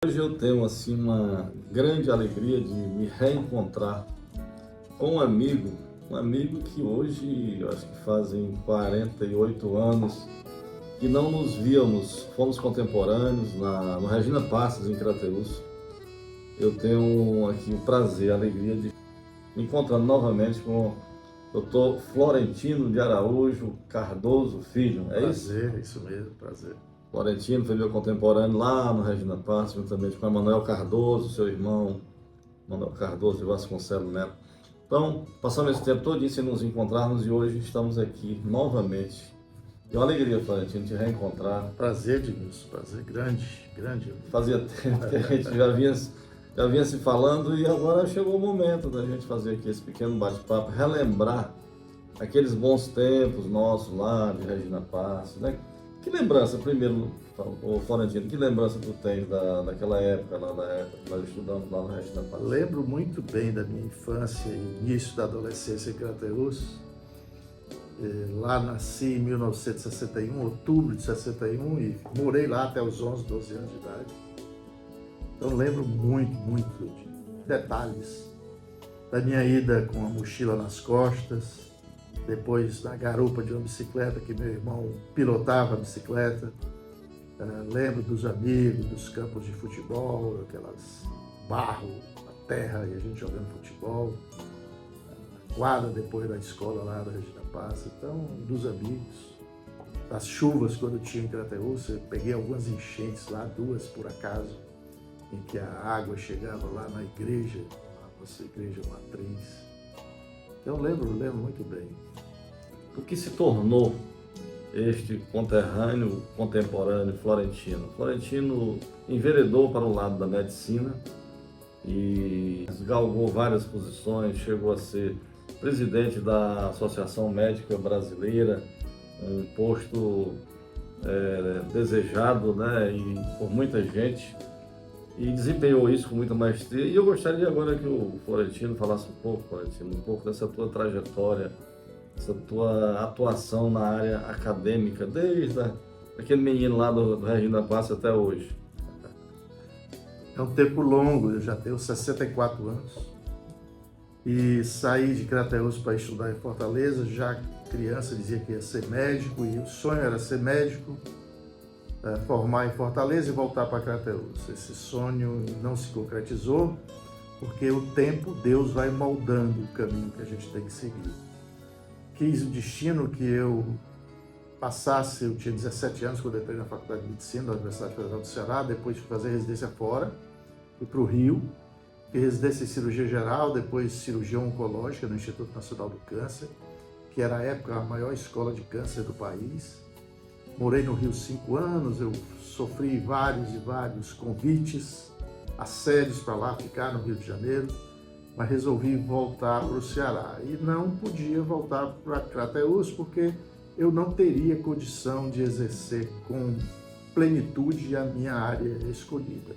Hoje eu tenho assim uma grande alegria de me reencontrar com um amigo que hoje eu acho que fazem 48 anos que não nos víamos, fomos contemporâneos no Regina Passos, em Crateús. Eu tenho aqui o prazer, a alegria de me encontrar novamente com o Dr. Florentino de Araújo Cardoso Filho, é isso? Prazer, isso mesmo, prazer. Florentino foi meu contemporâneo lá no Regina Passos, juntamente com Emanuel Cardoso, seu irmão, Manuel Cardoso de Vasconcelos Neto. Então, passamos esse tempo todo sem nos encontrarmos e hoje estamos aqui novamente. É uma alegria, Florentino, te reencontrar. Prazer, Edmilson, prazer grande, grande. Fazia tempo que a gente já vinha se falando e agora chegou o momento da gente fazer aqui esse pequeno bate-papo, relembrar aqueles bons tempos nossos lá de Regina Passos, né? Que lembrança, primeiro, ô Florentino, que lembrança tu tens daquela época, lá da época que nós estudamos lá no Regina Passos? Lembro muito bem da minha infância e início da adolescência em Crateús. Lá nasci em 1961, outubro de 61, e morei lá até os 11, 12 anos de idade. Então lembro muito de detalhes da minha ida com a mochila nas costas, depois na garupa de uma bicicleta que meu irmão pilotava a bicicleta. Lembro dos amigos, dos campos de futebol, aquelas barro, a terra e a gente jogando futebol. A quadra depois da escola lá da Regina Passos. Então, dos amigos, das chuvas quando eu tinha em Crateús, eu peguei algumas enchentes lá, duas por acaso, em que a água chegava lá na igreja, a nossa igreja matriz. Então lembro muito bem. O que se tornou este conterrâneo, contemporâneo Florentino? Florentino enveredou para o lado da medicina e galgou várias posições, chegou a ser presidente da Associação Médica Brasileira, um posto desejado, né, e por muita gente, e desempenhou isso com muita maestria. E eu gostaria agora que o Florentino falasse um pouco, Florentino, um pouco dessa tua trajetória, essa tua atuação na área acadêmica, desde aquele menino lá do Regina Passos até hoje. É um tempo longo, eu já tenho 64 anos e saí de Crateús para estudar em Fortaleza. Já criança dizia que ia ser médico e o sonho era ser médico, formar em Fortaleza e voltar para Crateús. Esse sonho não se concretizou porque o tempo, Deus vai moldando o caminho que a gente tem que seguir. Quis o destino que eu passasse, eu tinha 17 anos quando eu entrei na Faculdade de Medicina da Universidade Federal do Ceará, depois fui fazer residência fora, fui para o Rio, fiz residência em cirurgia geral, depois cirurgia oncológica no Instituto Nacional do Câncer, que era à época a maior escola de câncer do país. Morei no Rio 5 anos, eu sofri vários convites, assédios para lá, ficar no Rio de Janeiro, mas resolvi voltar para o Ceará. E não podia voltar para Crateús porque eu não teria condição de exercer com plenitude a minha área escolhida.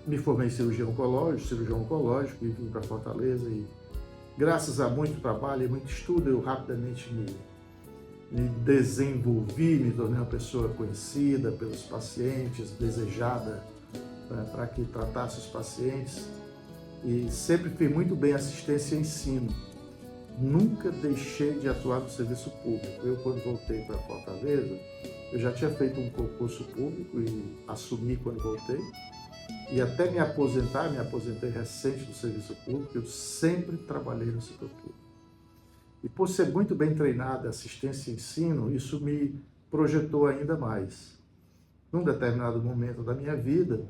Me formei em cirurgião oncológico e vim para Fortaleza e, graças a muito trabalho e muito estudo, eu rapidamente me desenvolvi, me tornei uma pessoa conhecida pelos pacientes, desejada para que tratasse os pacientes, e sempre fiz muito bem assistência e ensino. Nunca deixei de atuar no serviço público. Eu, quando voltei para Fortaleza, eu já tinha feito um concurso público e assumi quando voltei. E até me aposentei recente do serviço público, eu sempre trabalhei no setor público. E por ser muito bem treinado em assistência e ensino, isso me projetou ainda mais. Num determinado momento da minha vida,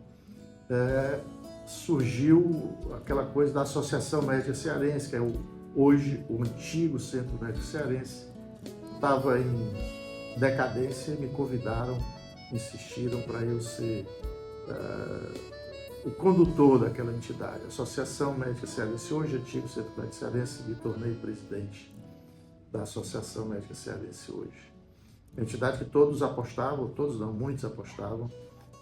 surgiu aquela coisa da Associação Médica Cearense, que é hoje o antigo Centro Médico Cearense. Estava em decadência e me convidaram, insistiram para eu ser o condutor daquela entidade, Associação Médica Cearense. Hoje, antigo Centro Médico Cearense, me tornei presidente da Associação Médica Cearense hoje. Uma entidade que todos apostavam, todos não, muitos apostavam,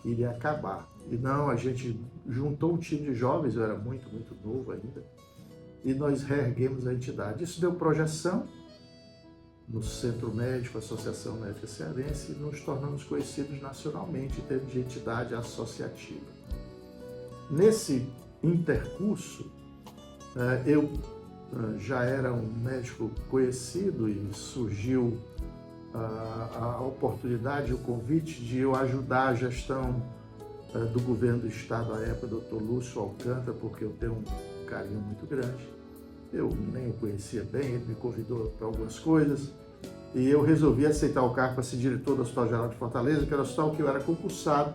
que iria acabar. E não, a gente juntou um time de jovens, eu era muito novo ainda, e nós reerguemos a entidade. Isso deu projeção, no Centro Médico, Associação Médica Cearense, e nos tornamos conhecidos nacionalmente em termos de entidade associativa. Nesse intercurso, eu já era um médico conhecido e surgiu a oportunidade, o convite de eu ajudar a gestão do governo do estado à época, Dr. Lúcio Alcântara, porque eu tenho um carinho muito grande. Eu nem o conhecia bem, ele me convidou para algumas coisas e eu resolvi aceitar o cargo para ser diretor do Hospital Geral de Fortaleza, que era o hospital que eu era concursado,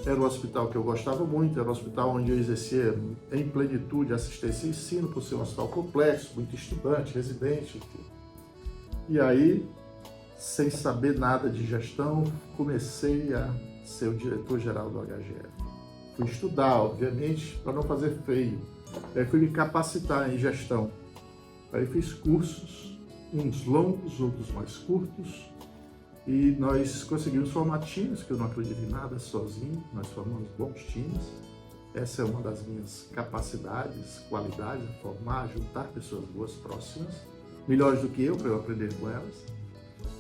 era um hospital que eu gostava muito, era um hospital onde eu exercia em plenitude assistência e ensino, por ser um hospital complexo, muito estudante, residente, enfim. E aí, sem saber nada de gestão, comecei a ser o diretor-geral do HGF. Fui estudar, obviamente, para não fazer feio. Aí fui me capacitar em gestão. Aí fiz cursos, uns longos, outros mais curtos, e nós conseguimos formar times, que eu não acredito em nada sozinho, nós formamos bons times. Essa é uma das minhas capacidades, qualidades, formar, juntar pessoas boas próximas, melhores do que eu, para eu aprender com elas.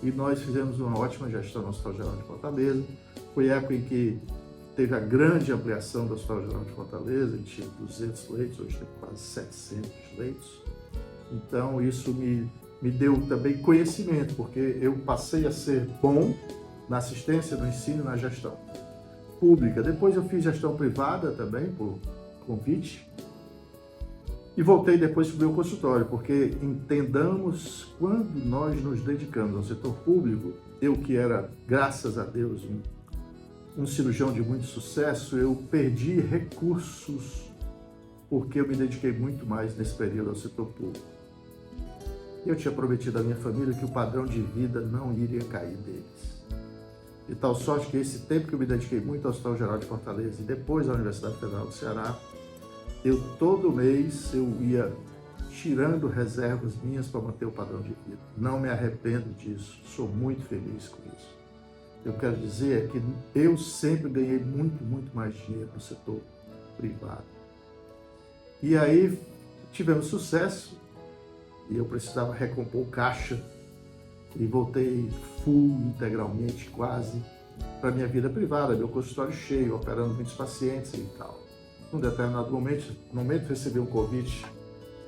E nós fizemos uma ótima gestão no Hospital Geral de Fortaleza. Foi a época em que teve a grande ampliação do Hospital Geral de Fortaleza, a gente tinha 200 leitos, hoje tem quase 700 leitos. Então isso me deu também conhecimento, porque eu passei a ser bom na assistência, no ensino e na gestão pública. Depois eu fiz gestão privada também, por convite, e voltei depois para o meu consultório, porque entendamos, quando nós nos dedicamos ao setor público, eu que era, graças a Deus, um cirurgião de muito sucesso, eu perdi recursos porque eu me dediquei muito mais nesse período ao setor público. Eu tinha prometido à minha família que o padrão de vida não iria cair deles. De tal sorte que esse tempo que eu me dediquei muito ao Hospital Geral de Fortaleza e depois à Universidade Federal do Ceará, eu todo mês eu ia tirando reservas minhas para manter o padrão de vida. Não me arrependo disso, sou muito feliz com isso. Eu quero dizer que eu sempre ganhei muito, muito mais dinheiro no setor privado. E aí tivemos sucesso e eu precisava recompor o caixa e voltei full, integralmente, quase, para a minha vida privada, meu consultório cheio, operando muitos pacientes e tal. Num determinado momento recebi um convite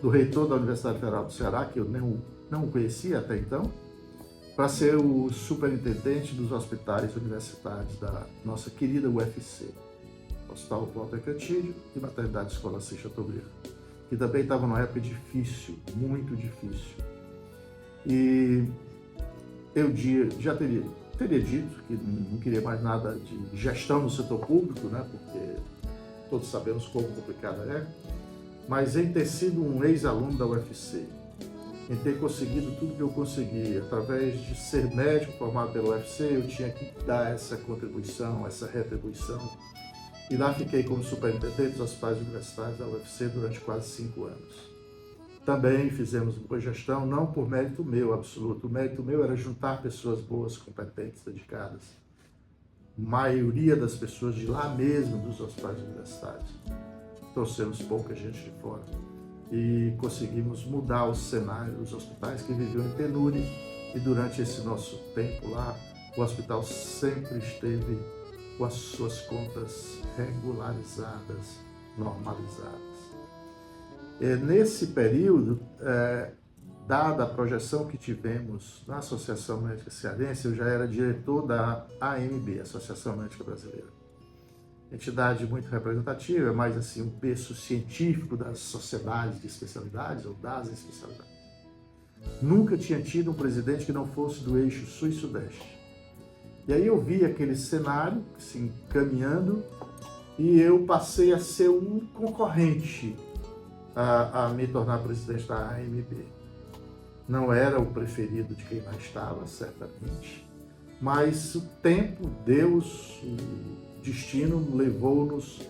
do reitor da Universidade Federal do Ceará, que eu não o conhecia até então, para ser o superintendente dos hospitais universitários da nossa querida UFC, Hospital Walter Cantídio e Maternidade Escola C. Chateaubriand, que também estava numa época difícil, muito difícil. E eu já teria dito que não queria mais nada de gestão no setor público, né, porque todos sabemos quão complicada é, mas em ter sido um ex-aluno da UFC, em ter conseguido tudo que eu consegui, através de ser médico formado pela UFC, eu tinha que dar essa contribuição, essa retribuição. E lá fiquei como superintendente dos hospitais universitários da UFC durante quase 5 anos. Também fizemos boa gestão, não por mérito meu absoluto. O mérito meu era juntar pessoas boas, competentes, dedicadas. A maioria das pessoas de lá mesmo, dos hospitais universitários. Trouxemos pouca gente de fora. E conseguimos mudar o cenário dos hospitais que viviam em penúria. E durante esse nosso tempo lá, o hospital sempre esteve com as suas contas regularizadas, normalizadas. Nesse período, dada a projeção que tivemos na Associação Médica Cearense, eu já era diretor da AMB, Associação Médica Brasileira. Entidade muito representativa, mais assim um berço científico das sociedades de especialidades ou das especialidades. Nunca tinha tido um presidente que não fosse do eixo sul e sudeste. E aí eu vi aquele cenário se encaminhando e eu passei a ser um concorrente a me tornar presidente da AMB. Não era o preferido de quem lá estava, certamente, mas o tempo, Deus, o destino levou-nos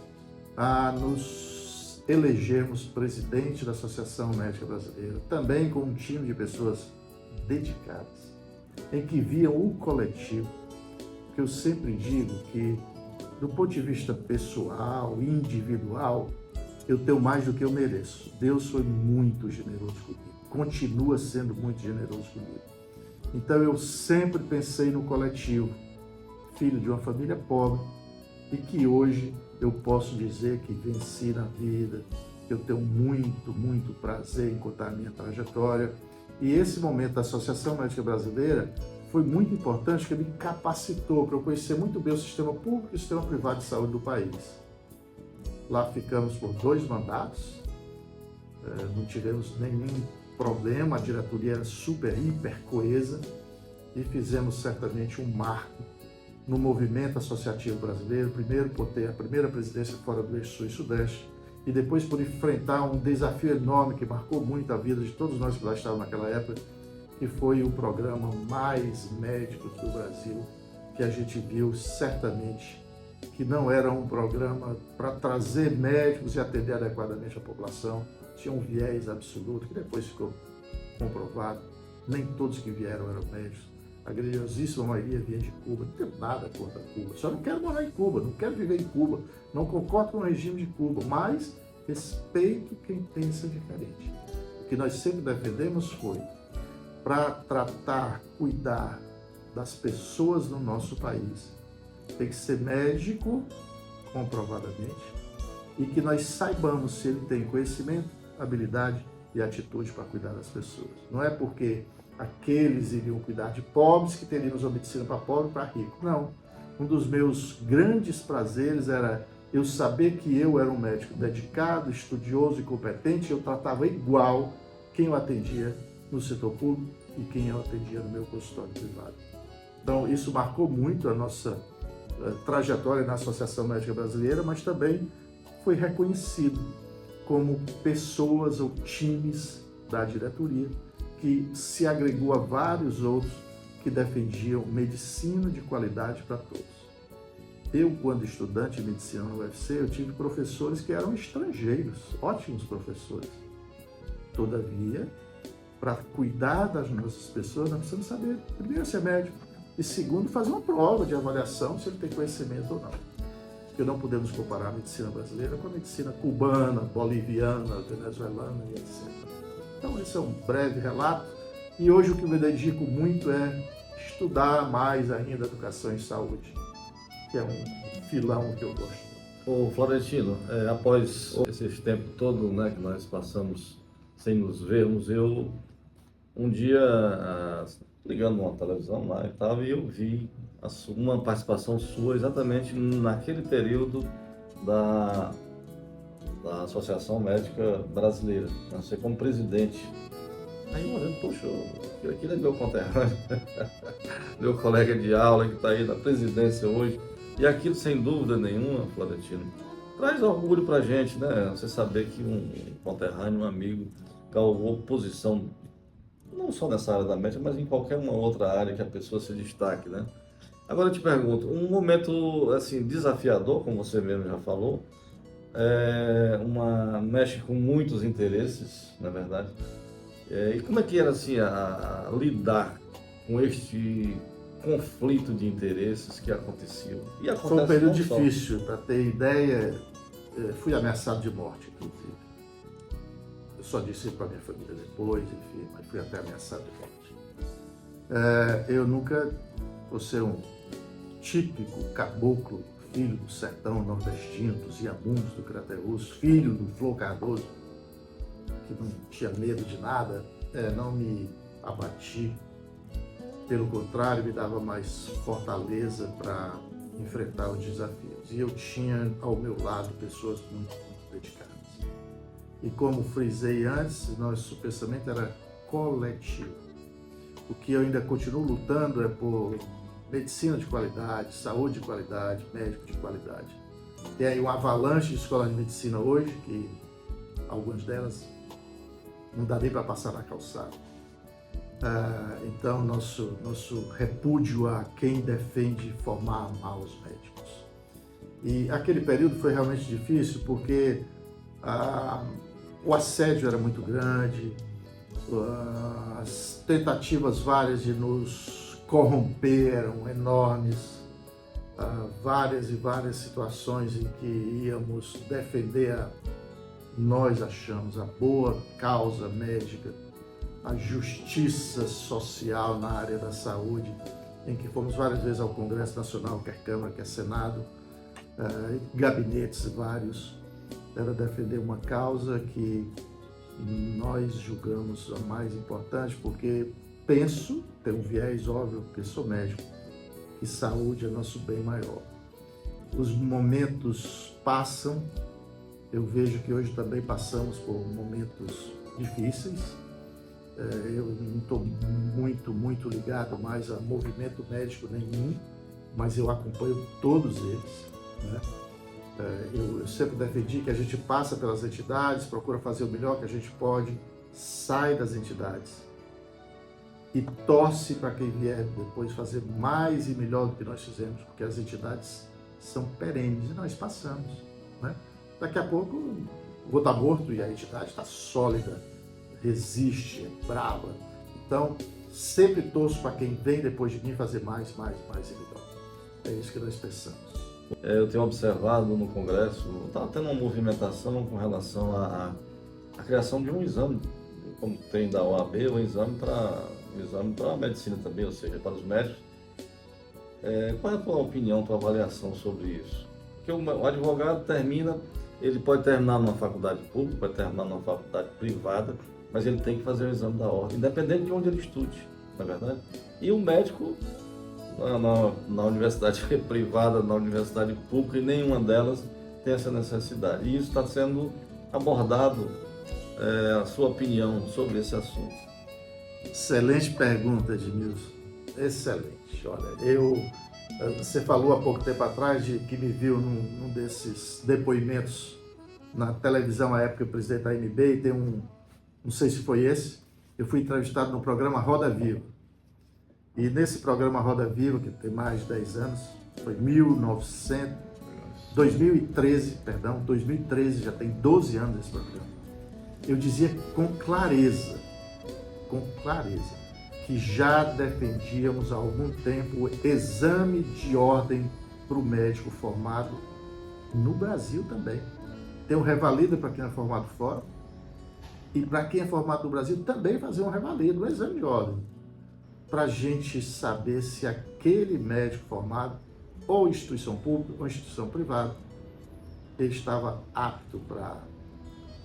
a nos elegermos presidente da Associação Médica Brasileira, também com um time de pessoas dedicadas, em que viam o coletivo, que eu sempre digo que, do ponto de vista pessoal, individual, eu tenho mais do que eu mereço. Deus foi muito generoso comigo, continua sendo muito generoso comigo. Então eu sempre pensei no coletivo, filho de uma família pobre, e que hoje eu posso dizer que venci na vida, que eu tenho muito, muito prazer em contar a minha trajetória. E esse momento da Associação Médica Brasileira foi muito importante, porque me capacitou para eu conhecer muito bem o sistema público e o sistema privado de saúde do país. Lá ficamos por 2 mandatos, não tivemos nenhum problema, a diretoria era super, hiper coesa e fizemos certamente um marco no movimento associativo brasileiro, primeiro por ter a primeira presidência fora do eixo sul e sudeste e depois por enfrentar um desafio enorme que marcou muito a vida de todos nós que lá estávamos naquela época, que foi o programa Mais Médicos do Brasil, que a gente viu certamente que não era um programa para trazer médicos e atender adequadamente a população, tinha um viés absoluto, que depois ficou comprovado, nem todos que vieram eram médicos, a grandiosíssima maioria vinha de Cuba, não tenho nada contra Cuba, só não quero morar em Cuba, não quero viver em Cuba, não concordo com o regime de Cuba, mas respeito quem pensa diferente. O que nós sempre defendemos foi para tratar, cuidar das pessoas no nosso país, tem que ser médico, comprovadamente, e que nós saibamos se ele tem conhecimento, habilidade e atitude para cuidar das pessoas. Não é porque aqueles iriam cuidar de pobres que teríamos uma medicina para pobre e para rico. Não. Um dos meus grandes prazeres era eu saber que eu era um médico dedicado, estudioso e competente, eu tratava igual quem eu atendia no setor público e quem eu atendia no meu consultório privado. Então, isso marcou muito a nossa trajetória na Associação Médica Brasileira, mas também foi reconhecido como pessoas ou times da diretoria que se agregou a vários outros que defendiam medicina de qualidade para todos. Eu, quando estudante de medicina no UFC, eu tive professores que eram estrangeiros, ótimos professores. Todavia, para cuidar das nossas pessoas, nós precisamos saber, primeiro, ser médico, e segundo, fazer uma prova de avaliação se ele tem conhecimento ou não. Porque não podemos comparar a medicina brasileira com a medicina cubana, boliviana, venezuelana e etc. Então, esse é um breve relato. E hoje o que eu me dedico muito é estudar mais ainda educação em saúde, que é um filão que eu gosto. Ô Florentino, após esse tempo todo, né, que nós passamos sem nos vermos, eu um dia ligando uma televisão lá e tal, e eu vi uma participação sua exatamente naquele período da Associação Médica Brasileira, você como presidente. Aí olhando, poxa, aquele é meu conterrâneo, meu colega de aula que está aí na presidência hoje. E aquilo, sem dúvida nenhuma, Florentino, traz orgulho para a gente, né? Você saber que um conterrâneo, um amigo, galgou posição, não só nessa área da médica, mas em qualquer uma outra área que a pessoa se destaque, né? Agora eu te pergunto, um momento assim desafiador, como você mesmo já falou, mexe com muitos interesses, na verdade. E como é que era assim a lidar com este conflito de interesses que aconteceu? E acontece. Foi um período difícil, para ter ideia, fui ameaçado de morte, inclusive. Eu só disse para minha família depois, enfim, mas fui até ameaçado de morte. Eu nunca vou ser um típico caboclo, filho do sertão nordestino, dos Iamundos, do Crateús, filho do Flor Cardoso, que não tinha medo de nada, não me abati. Pelo contrário, me dava mais fortaleza para enfrentar os desafios. E eu tinha ao meu lado pessoas muito, muito dedicadas. E como frisei antes, nosso pensamento era coletivo. O que eu ainda continuo lutando é por medicina de qualidade, saúde de qualidade, médico de qualidade. Tem aí uma avalanche de escolas de medicina hoje, que algumas delas não dá nem para passar na calçada. Então, nosso repúdio a quem defende formar mal os médicos. E aquele período foi realmente difícil porque o assédio era muito grande, as tentativas várias de nos corromper eram enormes, várias e várias situações em que íamos defender nós achamos, a boa causa médica, a justiça social na área da saúde, em que fomos várias vezes ao Congresso Nacional, quer Câmara, quer Senado, gabinetes vários, era defender uma causa que nós julgamos a mais importante, porque penso, tem um viés óbvio, porque sou médico, que saúde é nosso bem maior. Os momentos passam, eu vejo que hoje também passamos por momentos difíceis. Eu não estou muito ligado mais a movimento médico nenhum, mas eu acompanho todos eles, né? Eu sempre defendi que a gente passa pelas entidades, procura fazer o melhor que a gente pode, sai das entidades e torce para quem vier depois fazer mais e melhor do que nós fizemos, porque as entidades são perenes e nós passamos, né? Daqui a pouco vou estar morto e a entidade está sólida, resiste, é brava. Então, sempre torço para quem vem depois de mim fazer mais e melhor. É isso que nós pensamos. Eu tenho observado no Congresso, está tendo uma movimentação com relação à criação de um exame, como tem da OAB, um exame para a medicina também, ou seja, para os médicos. Qual é a tua opinião, tua avaliação sobre isso? Porque o advogado ele pode terminar numa faculdade pública, pode terminar numa faculdade privada, mas ele tem que fazer o exame da ordem, independente de onde ele estude, não é verdade? E o médico, na universidade privada, na universidade pública, e nenhuma delas tem essa necessidade. E isso está sendo abordado, a sua opinião sobre esse assunto. Excelente pergunta, Edmilson. Excelente. Olha, você falou há pouco tempo atrás que me viu num desses depoimentos na televisão, à época, o presidente da AMB, e tem não sei se foi esse, eu fui entrevistado no programa Roda Viva. E nesse programa Roda Viva, que tem mais de 10 anos, foi 2013, já tem 12 anos esse programa. Eu dizia com clareza, que já defendíamos há algum tempo o exame de ordem para o médico formado no Brasil também. Tem um revalida para quem é formado fora, e para quem é formado no Brasil também fazer um revalida, um exame de ordem, para a gente saber se aquele médico formado, ou instituição pública ou instituição privada, ele estava apto para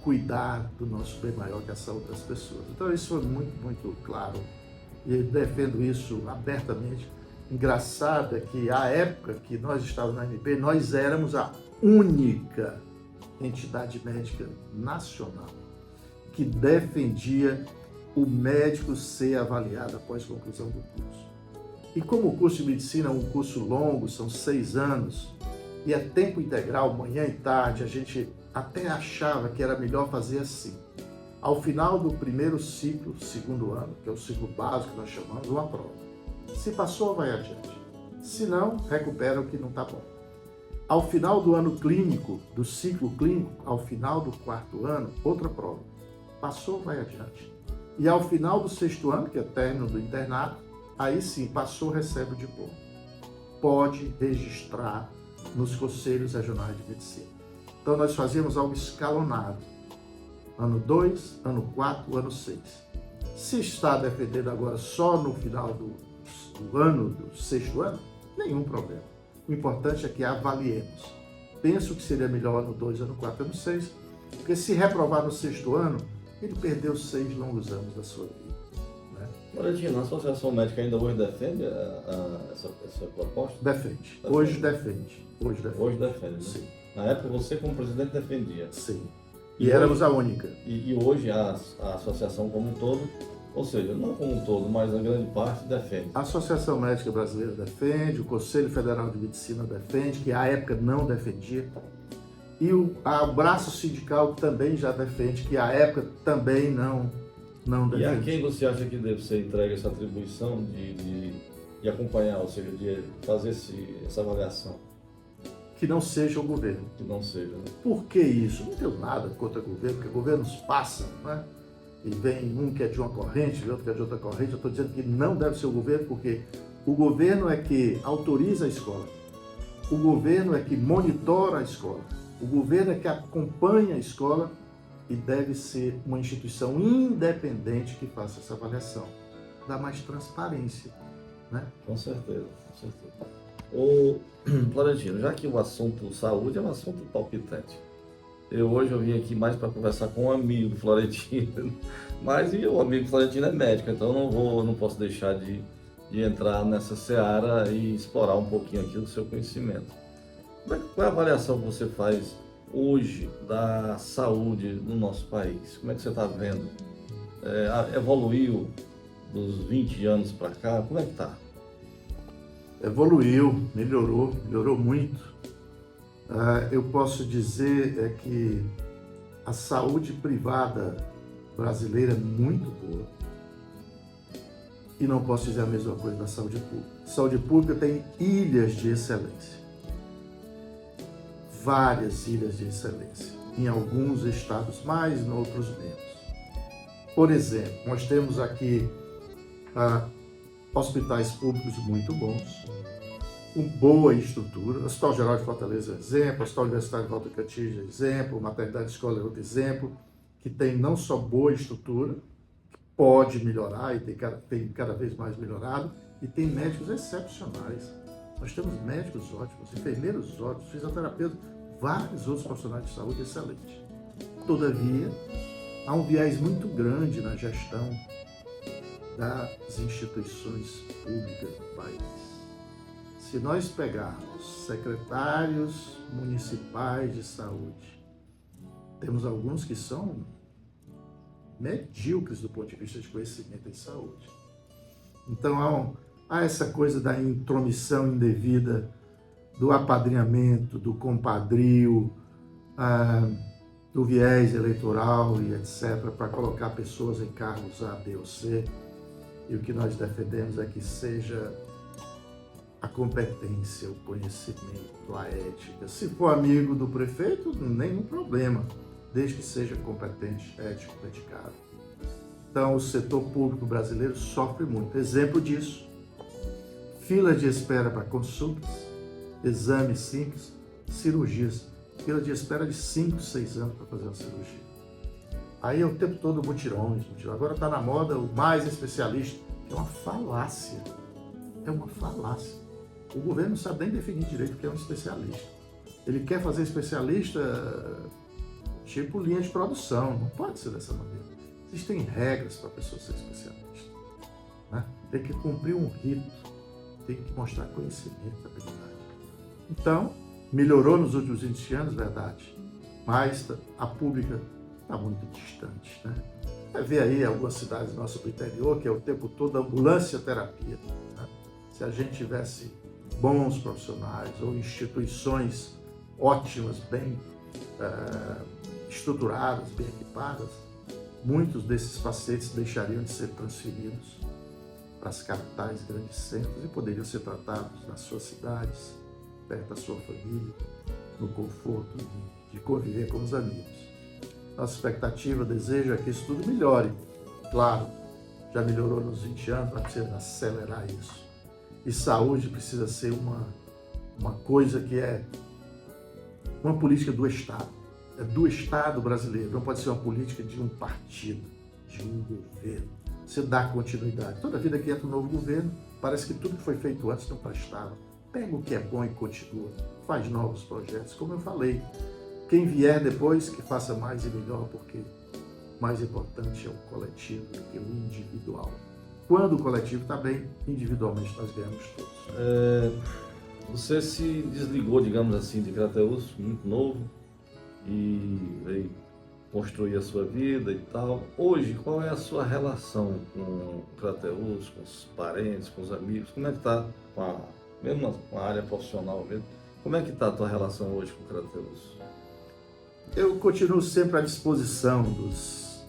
cuidar do nosso bem maior, que é a saúde das pessoas. Então isso foi muito claro, e eu defendo isso abertamente. Engraçado é que a época que nós estávamos na AMB, nós éramos a única entidade médica nacional que defendia o médico ser avaliado após a conclusão do curso. E como o curso de medicina é um curso longo, são 6 anos, e é tempo integral, manhã e tarde, a gente até achava que era melhor fazer assim. Ao final do primeiro ciclo, segundo ano, que é o ciclo básico que nós chamamos, uma prova. Se passou, vai adiante. Se não, recupera o que não está bom. Ao final do ano clínico, do ciclo clínico, ao final do 4º ano, outra prova. Passou, vai adiante. E ao final do 6º ano, que é término do internato, aí sim, passou, recebe o diploma. Pode registrar nos conselhos regionais de medicina. Então nós fazíamos algo escalonado. Ano 2, ano 4, ano 6. Se está defendendo agora só no final do ano, do 6º ano, nenhum problema. O importante é que avaliemos. Penso que seria melhor ano 2, ano 4, ano 6, porque se reprovar no 6º ano, ele perdeu 6 longos anos da sua vida. Né? Valentina, a Associação Médica ainda hoje defende essa proposta? Defende. Hoje defende. Hoje defende, né? Sim. Na época você, como presidente, defendia. Sim. E éramos a única. E hoje a associação como um todo, ou seja, não como um todo, mas a grande parte defende. A Associação Médica Brasileira defende, o Conselho Federal de Medicina defende, que à época não defendia. E o braço sindical também já defende, que à época também não defende. E a quem você acha que deve ser entregue essa atribuição de acompanhar, ou seja, de fazer essa avaliação? Que não seja o governo. Que não seja, né? Por que isso? Não tenho nada contra o governo, porque governos passam, né? E vem um que é de uma corrente, outro que é de outra corrente. Eu estou dizendo que não deve ser o governo, porque o governo é que autoriza a escola. O governo é que monitora a escola. O governo é que acompanha a escola e deve ser uma instituição independente que faça essa avaliação. Dá mais transparência, né? Com certeza, com certeza. Ô, Florentino, já que o assunto saúde é um assunto palpitante, hoje eu vim aqui mais para conversar com um amigo Florentino, mas o amigo Florentino é médico, então não posso deixar de entrar nessa seara e explorar um pouquinho aqui do seu conhecimento. Qual é a avaliação que você faz hoje da saúde no nosso país? Como é que você está vendo? Evoluiu dos 20 anos para cá? Como é que está? Evoluiu, melhorou muito. Eu posso dizer que a saúde privada brasileira é muito boa. E não posso dizer a mesma coisa da saúde pública. Saúde pública tem ilhas de excelência. Várias ilhas de excelência. Em alguns estados mais, em outros menos. Por exemplo, nós temos aqui hospitais públicos muito bons, com boa estrutura. O Hospital Geral de Fortaleza é exemplo, o Hospital Universitário de Volta Cantillo é exemplo, a Maternidade Escola é outro exemplo, que tem não só boa estrutura, que pode melhorar e tem cada vez mais melhorado, e tem médicos excepcionais. Nós temos médicos ótimos, enfermeiros ótimos, fisioterapeutas, vários outros profissionais de saúde excelentes. Todavia, há um viés muito grande na gestão das instituições públicas do país. Se nós pegarmos secretários municipais de saúde, temos alguns que são medíocres do ponto de vista de conhecimento em saúde. Então há essa coisa da intromissão indevida, do apadrinhamento, do compadrio, do viés eleitoral e etc., para colocar pessoas em cargos A, B ou C. E o que nós defendemos é que seja a competência, o conhecimento, a ética. Se for amigo do prefeito, nenhum problema, desde que seja competente, ético, dedicado. Então, o setor público brasileiro sofre muito. Exemplo disso, fila de espera para consultas, exames simples, cirurgias. Fila de espera de 5, 6 anos para fazer uma cirurgia. Aí é o tempo todo mutirões. Agora está na moda o mais especialista. É uma falácia. É uma falácia. O governo não sabe nem definir direito o que é um especialista. Ele quer fazer especialista tipo linha de produção. Não pode ser dessa maneira. Existem regras para a pessoa ser especialista, né? Tem que cumprir um rito. Tem que mostrar conhecimento, habilidade. Então, melhorou nos últimos 20 anos, verdade. Mas a pública está muito distante, né? Vai ver aí algumas cidades nossas do interior, que é o tempo todo ambulância-terapia, né? Se a gente tivesse bons profissionais ou instituições ótimas, bem estruturadas, bem equipadas, muitos desses pacientes deixariam de ser transferidos para as capitais, grandes centros, e poderiam ser tratados nas suas cidades, perto da sua família, no conforto de conviver com os amigos. Nossa expectativa, desejo é que isso tudo melhore. Claro, já melhorou nos 20 anos, mas precisa acelerar isso. E saúde precisa ser uma coisa que é uma política do Estado. É do Estado brasileiro, não pode ser uma política de um partido, de um governo. Você dá continuidade. Toda vida que entra um novo governo, parece que tudo que foi feito antes não prestava. Pega o que é bom e continua. Faz novos projetos, como eu falei. Quem vier depois, que faça mais e melhor, porque mais importante é o coletivo do que o individual. Quando o coletivo está bem, individualmente nós ganhamos todos. Você se desligou, digamos assim, de Crateús, muito novo, e veio construir a sua vida e tal. Hoje, qual é a sua relação com Crateús, com os parentes, com os amigos? Como é que está, mesmo com a área profissional mesmo, como é que está a tua relação hoje com Crateús? Eu continuo sempre à disposição dos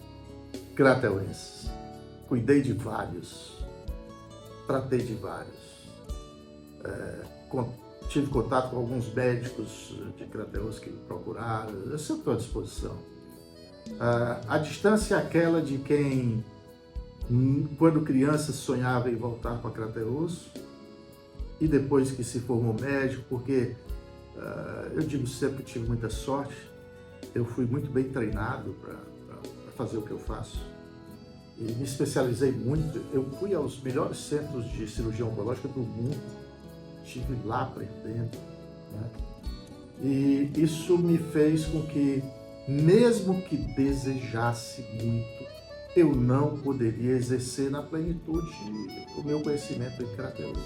crateuenses. Cuidei de vários, tratei de vários. Tive contato com alguns médicos de Crateús que me procuraram. Eu sempre estou à disposição. A distância é aquela de quem, quando criança, sonhava em voltar para Crateús e depois que se formou médico, porque eu digo sempre que tive muita sorte. Eu fui muito bem treinado para fazer o que eu faço. E me especializei muito. Eu fui aos melhores centros de cirurgia oncológica do mundo. Estive lá aprendendo, né? E isso me fez com que, mesmo que desejasse muito, eu não poderia exercer na plenitude o meu conhecimento em Crateús.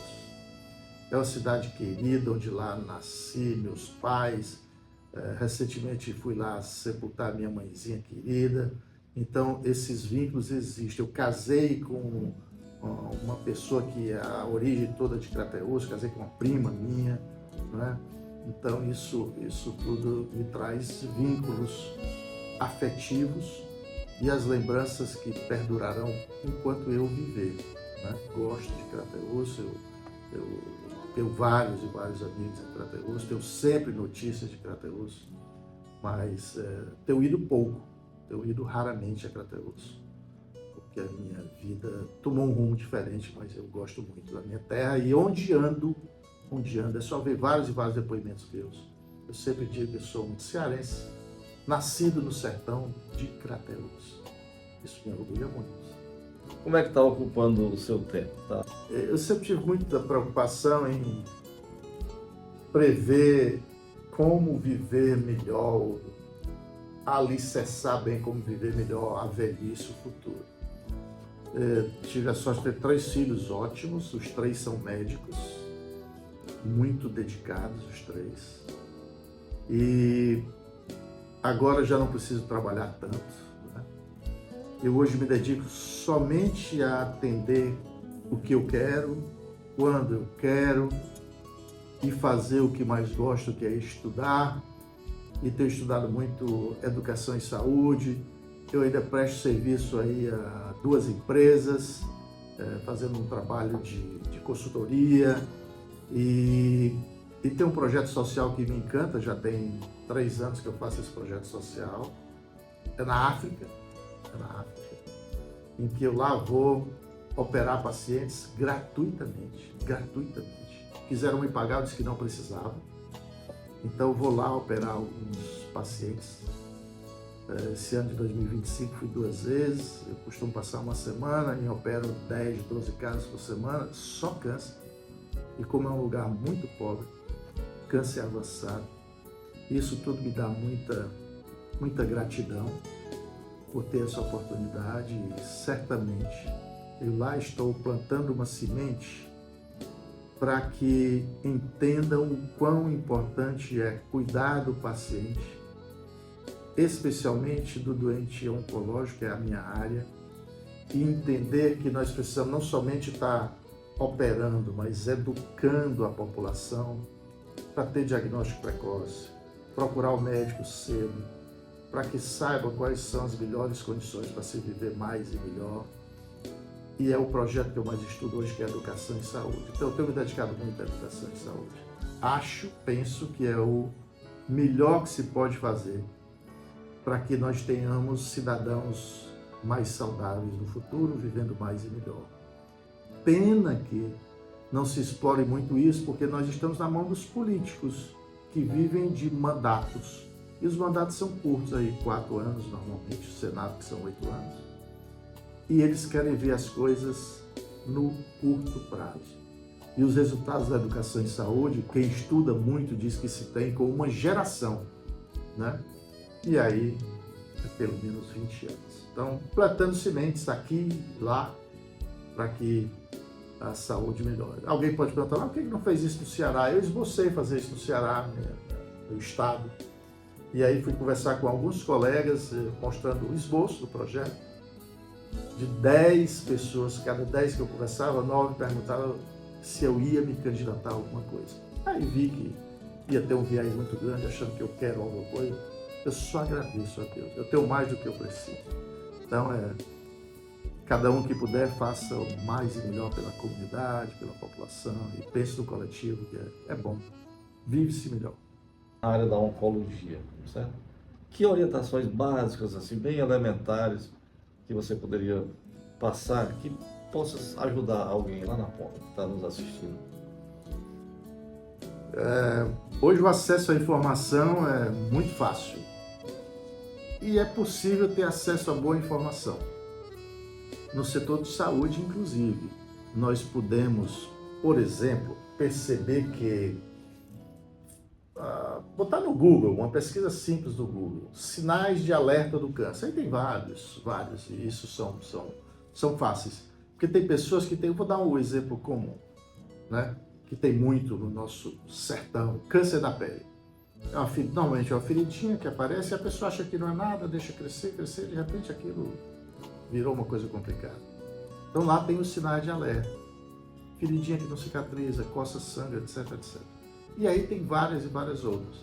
É uma cidade querida, onde lá nasci, meus pais. Recentemente fui lá sepultar minha mãezinha querida. Então, esses vínculos existem. Eu casei com uma pessoa que é a origem toda de Crateús, casei com uma prima minha, né? Então, isso tudo me traz vínculos afetivos e as lembranças que perdurarão enquanto eu viver, né? Gosto de Crateús, eu tenho vários e vários amigos em Crateús, tenho sempre notícias de Crateús, mas tenho ido pouco, tenho ido raramente a Crateús, porque a minha vida tomou um rumo diferente, mas eu gosto muito da minha terra e onde ando, é só ver vários e vários depoimentos meus. Eu sempre digo que eu sou um cearense, nascido no sertão de Crateús. Isso me orgulha muito. Como é que está ocupando o seu tempo? Tá? Eu sempre tive muita preocupação em prever como viver melhor, alicerçar bem como viver melhor a velhice, o futuro. Tive a sorte de ter 3 filhos ótimos, os 3 são médicos, muito dedicados os 3. E agora já não preciso trabalhar tanto, né? Eu hoje me dedico somente a atender o que eu quero, quando eu quero, e fazer o que mais gosto, que é estudar. E tenho estudado muito educação e saúde. Eu ainda presto serviço aí a 2 empresas, fazendo um trabalho de consultoria. E tem um projeto social que me encanta, já tem 3 anos que eu faço esse projeto social. É na África, em que eu lá vou operar pacientes gratuitamente. Quiseram me pagar, eu disse que não precisava. Então eu vou lá operar alguns pacientes. Esse ano de 2025 fui 2 vezes, eu costumo passar uma semana e opero 10, 12 casos por semana, só câncer. E como é um lugar muito pobre, câncer avançado, isso tudo me dá muita gratidão por ter essa oportunidade e certamente eu lá estou plantando uma semente para que entendam o quão importante é cuidar do paciente, especialmente do doente oncológico, que é a minha área, e entender que nós precisamos não somente estar operando, mas educando a população para ter diagnóstico precoce, procurar o médico cedo, para que saiba quais são as melhores condições para se viver mais e melhor. E é o projeto que eu mais estudo hoje, que é Educação e Saúde. Então eu tenho me dedicado muito à Educação e Saúde. Penso que é o melhor que se pode fazer para que nós tenhamos cidadãos mais saudáveis no futuro, vivendo mais e melhor. Pena que não se explore muito isso, porque nós estamos na mão dos políticos, que vivem de mandatos. E os mandatos são curtos, aí 4 anos normalmente, o Senado que são 8 anos. E eles querem ver as coisas no curto prazo. E os resultados da educação e saúde, quem estuda muito diz que se tem com uma geração, né? E aí, é pelo menos 20 anos. Então, plantando sementes aqui e lá, para que a saúde melhore. Alguém pode perguntar, por que não fez isso no Ceará? Eu esbocei fazer isso no Ceará, no estado. E aí fui conversar com alguns colegas, mostrando o esboço do projeto. De 10 pessoas, cada 10 que eu conversava, 9 perguntavam se eu ia me candidatar a alguma coisa. Aí vi que ia ter um viés muito grande, achando que eu quero alguma coisa. Eu só agradeço a Deus. Eu tenho mais do que eu preciso. Então, cada um que puder, faça o mais e melhor pela comunidade, pela população, e pense no coletivo, que é bom. Vive-se melhor. Na área da oncologia, certo? Que orientações básicas, assim, bem elementares, que você poderia passar, que possa ajudar alguém lá na ponta que está nos assistindo? Hoje o acesso à informação é muito fácil. E é possível ter acesso a boa informação. No setor de saúde, inclusive, nós podemos, por exemplo, perceber que botar no Google, uma pesquisa simples do Google, sinais de alerta do câncer. Aí tem vários, e isso são fáceis. Porque tem pessoas que tem, vou dar um exemplo comum, né? Que tem muito no nosso sertão, câncer da pele. Normalmente é uma feridinha que aparece e a pessoa acha que não é nada, deixa crescer, de repente aquilo virou uma coisa complicada. Então lá tem os sinais de alerta. Feridinha que não cicatriza, coça sangue, etc, etc. E aí tem várias e várias outras.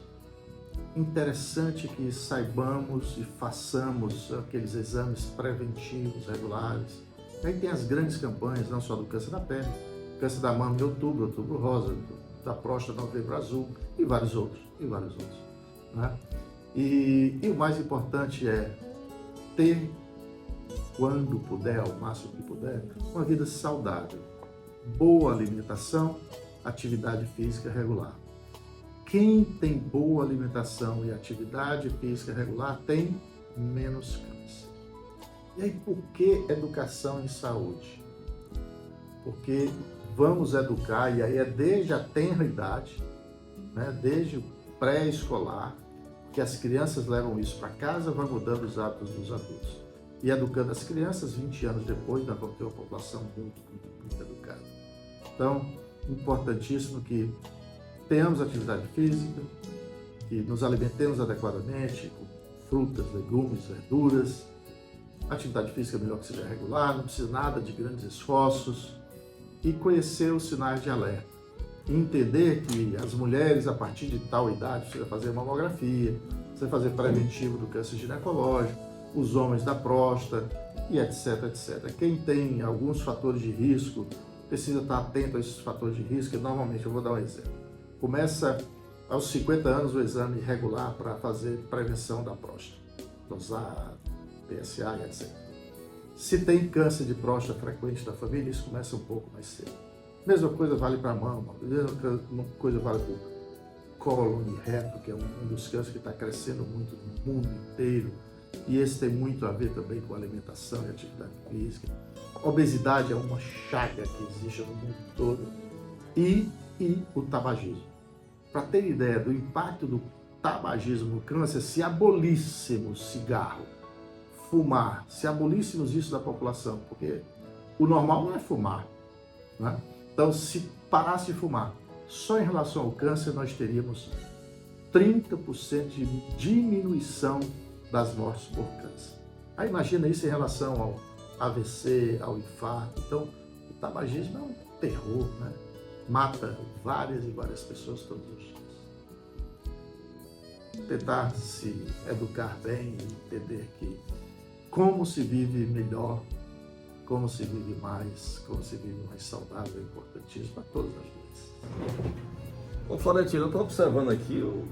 Interessante que saibamos e façamos aqueles exames preventivos, regulares. Aí tem as grandes campanhas, não só do câncer da pele, câncer da mama em outubro, outubro rosa, da próstata, novembro azul e vários outros, né? E o mais importante é ter, quando puder, ao máximo que puder, uma vida saudável, boa alimentação, atividade física regular. Quem tem boa alimentação e atividade física regular tem menos câncer. E aí, por que educação em saúde? Porque vamos educar, e aí é desde a tenra idade, né, desde o pré-escolar, que as crianças levam isso para casa, vai mudando os hábitos dos adultos. E educando as crianças, 20 anos depois, nós vamos ter uma população muito educada. Então, importantíssimo que tenhamos atividade física, que nos alimentemos adequadamente, com frutas, legumes, verduras. Atividade física é melhor que seja regular, não precisa nada de grandes esforços. E conhecer os sinais de alerta. E entender que as mulheres, a partir de tal idade, precisam fazer mamografia, precisam fazer preventivo do câncer ginecológico, os homens da próstata, e etc, etc. Quem tem alguns fatores de risco, precisa estar atento a esses fatores de risco, e normalmente, eu vou dar um exemplo. Começa aos 50 anos o exame regular para fazer prevenção da próstata, dosar, PSA, etc. Se tem câncer de próstata frequente da família, isso começa um pouco mais cedo. Mesma coisa vale para a mama, mesma coisa vale para o cólon e reto, que é um dos cânceres que está crescendo muito no mundo inteiro. E esse tem muito a ver também com alimentação e atividade física. Obesidade é uma chaga que existe no mundo todo. E o tabagismo. Para ter ideia do impacto do tabagismo no câncer, se abolíssemos cigarro, fumar, se abolíssemos isso da população, porque o normal não é fumar, né? Então, se parasse de fumar, só em relação ao câncer nós teríamos 30% de diminuição das mortes por câncer. Aí imagina isso em relação ao AVC, ao infarto. Então, o tabagismo é um terror, né? Mata várias e várias pessoas todos os dias. Tentar se educar bem e entender que como se vive melhor, como se vive mais, como se vive mais saudável é importantíssimo para todas as vidas. Bom, Florentino, eu estou observando aqui o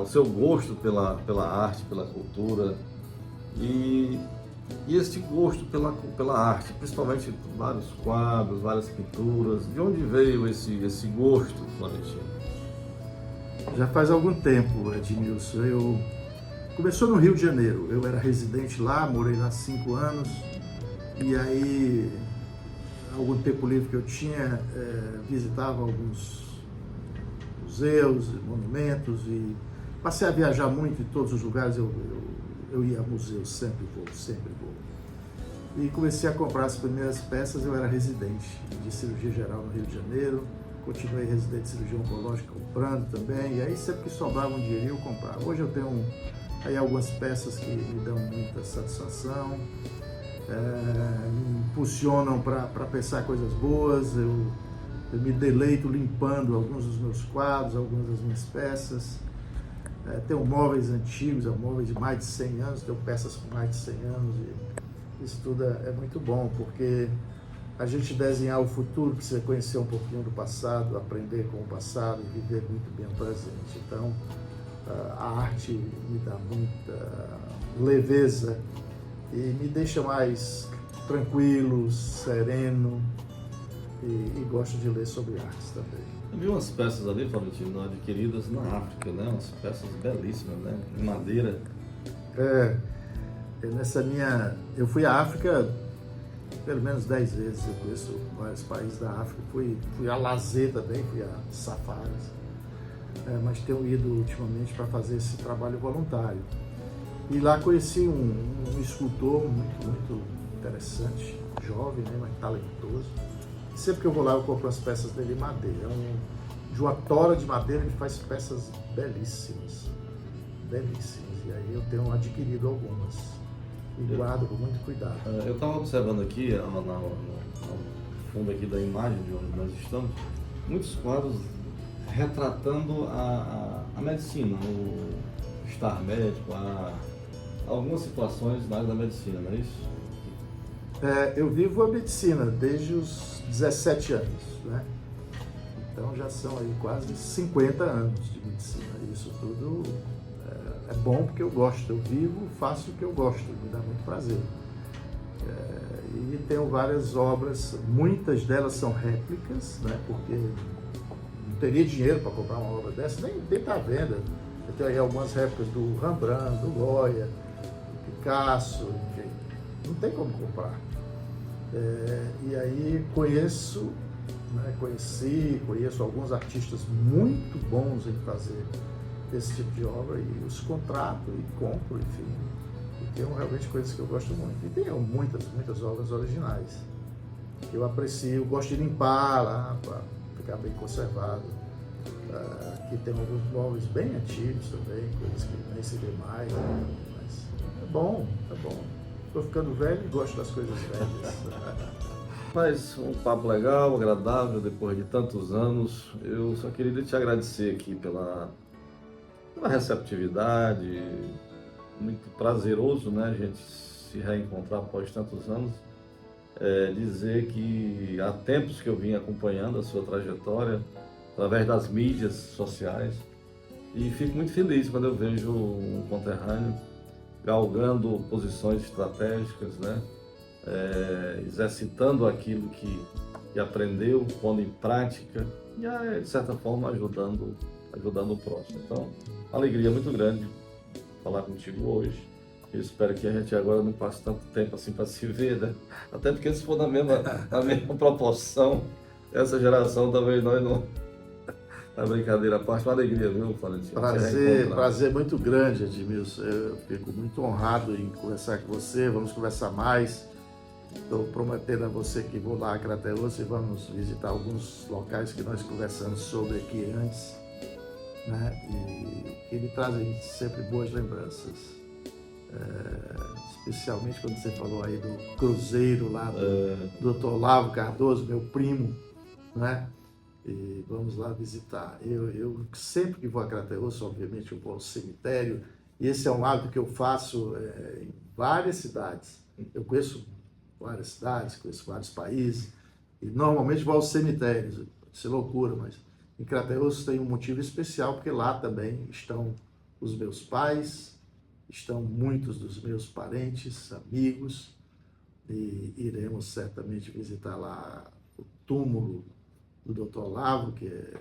seu gosto pela arte, pela cultura e esse gosto pela arte, principalmente vários quadros, várias pinturas. De onde veio esse gosto, Florentino? Já faz algum tempo, Edmilson. Começou no Rio de Janeiro. Eu era residente lá, morei lá 5 anos. E aí, algum tempo livre que eu tinha, visitava alguns museus, monumentos e passei a viajar muito em todos os lugares. Eu ia a museus, sempre vou. E comecei a comprar as primeiras peças. Eu era residente de cirurgia geral no Rio de Janeiro. Continuei residente de cirurgia oncológica comprando também. E aí, sempre que sobrava um dinheirinho, eu comprava. Hoje eu tenho aí algumas peças que me dão muita satisfação, me impulsionam para pensar coisas boas. Eu me deleito limpando alguns dos meus quadros, algumas das minhas peças. Tenho móveis antigos, móveis de mais de 100 anos, tenho peças com mais de 100 anos. E isso tudo é muito bom, porque a gente desenhar o futuro precisa conhecer um pouquinho do passado, aprender com o passado e viver muito bem o presente. Então, a arte me dá muita leveza e me deixa mais tranquilo, sereno e gosto de ler sobre artes também. Eu vi umas peças ali, Florentino, adquiridas na África, né? Umas peças belíssimas, né? Em madeira. Eu fui à África pelo menos 10 vezes, eu conheço vários países da África, fui a lazer também, fui a safaris, mas tenho ido ultimamente para fazer esse trabalho voluntário. E lá conheci um escultor muito interessante, jovem, né, mas talentoso. E sempre que eu vou lá eu compro as peças dele em madeira. De uma tora de madeira ele faz peças belíssimas, belíssimas. E aí eu tenho adquirido algumas e guardo com muito cuidado. Eu estava observando aqui, no fundo aqui da imagem de onde nós estamos, muitos quadros retratando a medicina, o estar médico, algumas situações na área da medicina, não é isso? Eu vivo a medicina desde os 17 anos, né? Então já são aí quase 50 anos de medicina. Isso tudo é bom porque eu gosto, eu vivo, faço o que eu gosto, me dá muito prazer. E tenho várias obras, muitas delas são réplicas, né? Porque não teria dinheiro para comprar uma obra dessa, nem está à venda. Eu tenho aí algumas réplicas do Rembrandt, do Goya, do Picasso, enfim, não tem como comprar. E aí conheço alguns artistas muito bons em fazer esse tipo de obra e os contrato e compro, enfim. E tenho realmente coisas que eu gosto muito. E tenho muitas obras originais que eu aprecio, gosto de limpar lá para ficar bem conservado. Aqui tem alguns móveis bem antigos também, coisas que nem se vê mais, né? Mas é bom. Estou ficando velho e gosto das coisas velhas. Mas um papo legal, agradável, depois de tantos anos. Eu só queria te agradecer aqui pela receptividade. Muito prazeroso, né, a gente se reencontrar após tantos anos. Dizer que há tempos que eu vim acompanhando a sua trajetória através das mídias sociais e fico muito feliz quando eu vejo um conterrâneo galgando posições estratégicas, né? Exercitando aquilo que aprendeu, pondo em prática e, de certa forma, ajudando o próximo. Então, uma alegria muito grande falar contigo hoje. Eu espero que a gente agora não passe tanto tempo assim para se ver, né? Até porque se for na mesma proporção, essa geração talvez nós não... A brincadeira à parte, uma alegria, viu, Valentino? Prazer muito grande, Edmilson. Eu fico muito honrado em conversar com você. Vamos conversar mais. Estou prometendo a você que vou lá a Crateús e vamos visitar alguns locais que nós conversamos sobre aqui antes, né? E que me trazem sempre boas lembranças. Especialmente quando você falou aí do cruzeiro lá do Dr. Olavo Cardoso, meu primo, né? E vamos lá visitar. Eu sempre que vou a Crateús, obviamente eu vou ao cemitério, e esse é um hábito que eu faço em várias cidades. Eu conheço várias cidades, conheço vários países, e normalmente vou aos cemitérios. Pode ser loucura, mas em Crateús tem um motivo especial, porque lá também estão os meus pais, estão muitos dos meus parentes, amigos, e iremos certamente visitar lá o túmulo do Dr. Olavo, que é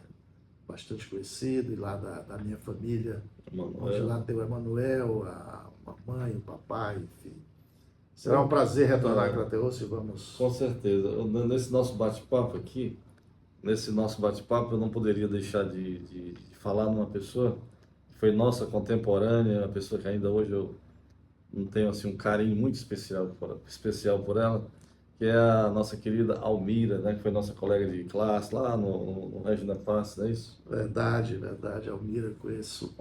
bastante conhecido, e lá da minha família, onde lá tem o Emanuel, a mamãe, o papai, enfim. Será um prazer retornar a Crateús e vamos... Com certeza. Nesse nosso bate-papo aqui, eu não poderia deixar de falar numa pessoa que foi nossa contemporânea, uma pessoa que ainda hoje eu não tenho assim, um carinho muito especial por ela, que é a nossa querida Almira, né, que foi nossa colega de classe lá no Regina Pass, não é isso? Verdade. Almira, conheço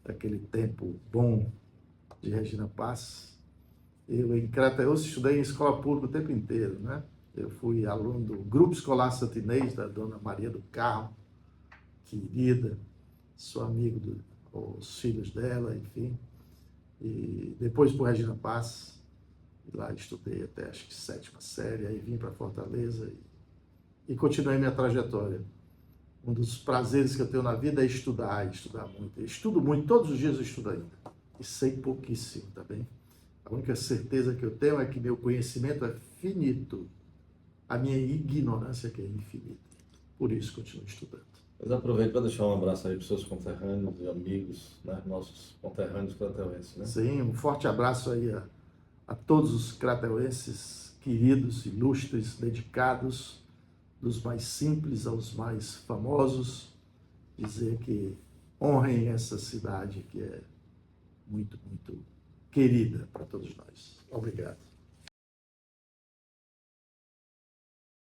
aquele tempo bom de Regina Pass. Eu, em Crateús, estudei em escola pública o tempo inteiro, né? Eu fui aluno do Grupo Escolar Santinês, da Dona Maria do Carmo, querida, sou amigo dos filhos dela, enfim. E depois por Regina Pass, e lá estudei até acho que 7ª série, aí vim para Fortaleza e continuei minha trajetória. Um dos prazeres que eu tenho na vida é estudar muito. Eu estudo muito, todos os dias eu estudo ainda. E sei pouquíssimo, tá bem? A única certeza que eu tenho é que meu conhecimento é finito. A minha ignorância que é infinita. Por isso continuo estudando. Mas aproveito para deixar um abraço aí para os seus conterrâneos e amigos, né? Nossos conterrâneos crateuenses, né? Sim, um forte abraço aí a todos os crateuenses queridos, ilustres, dedicados, dos mais simples aos mais famosos. Dizer que honrem essa cidade que é muito, muito querida para todos nós. Obrigado.